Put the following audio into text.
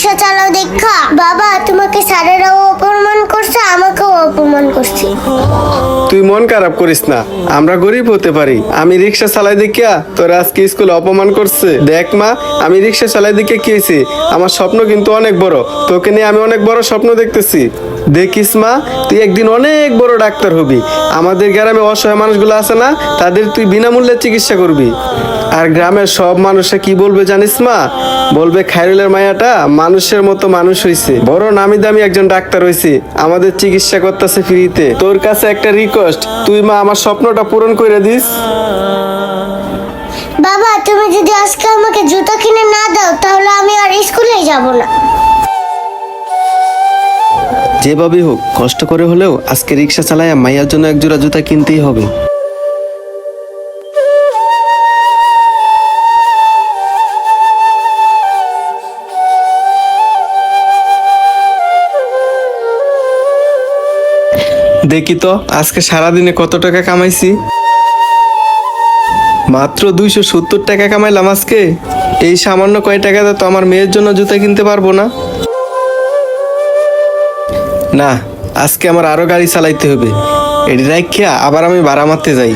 রিক্সা চালাও দেখা বাবা তোমাকে স্যারেরাও অপমান করছে, আমাকেও অপমান করছে। তুই মন খারাপ করিস না, আমরা গরিব হতে পারি। আমি রিক্সা চালাই দেখিয়া তোর আজকে স্কুলে অপমান করছে। দেখ মা, আমি রিক্সা চালাই দেখে কি হয়েছে, আমার স্বপ্ন কিন্তু অনেক বড়। তোকে নিয়ে আমি অনেক বড় স্বপ্ন দেখতেছি। দেখিস মা, তুই একদিন অনেক বড় ডাক্তার হবি। আমাদের গ্রামে অসহায় মানুষগুলো আছে না, তাদের তুই বিনামূল্যে চিকিৎসা করবি। আর গ্রামের সব মানুষরা কি বলবে জানিস মা? বলবে খায়রুলের মায়াটা মানুষের মতো মানুষ হইছে, বড় নামি দামি একজন ডাক্তার হইছে, আমাদের চিকিৎসা করতেছে ফ্রিতে। তোর কাছে একটা রিকোয়েস্ট, তুই মা আমার স্বপ্নটা পূরণ করে দিস। বাবা তুমি যদি আজকে আমাকে জুতা কিনে না দাও তাহলে আমি আর স্কুলে যাব না। যেভাবে হোক কষ্ট করে হলেও আজকে রিক্সা চালায়া মাইয়ার জন্য এক জোড়া জুতা কিনতেই হবে। দেখি তো আজকে সারাদিনে কত টাকা কামাইছি। মাত্র 270 টাকা কামাইলাম আজকে। এই সামান্য কয় টাকাতে তো আমার মেয়ের জন্য জুতা কিনতে পারবো না। না, আজকে আমার আরো গাড়ি চালাইতে হবে। এটি রাখিয়া আবার আমি ভাড়া মারতে যাই।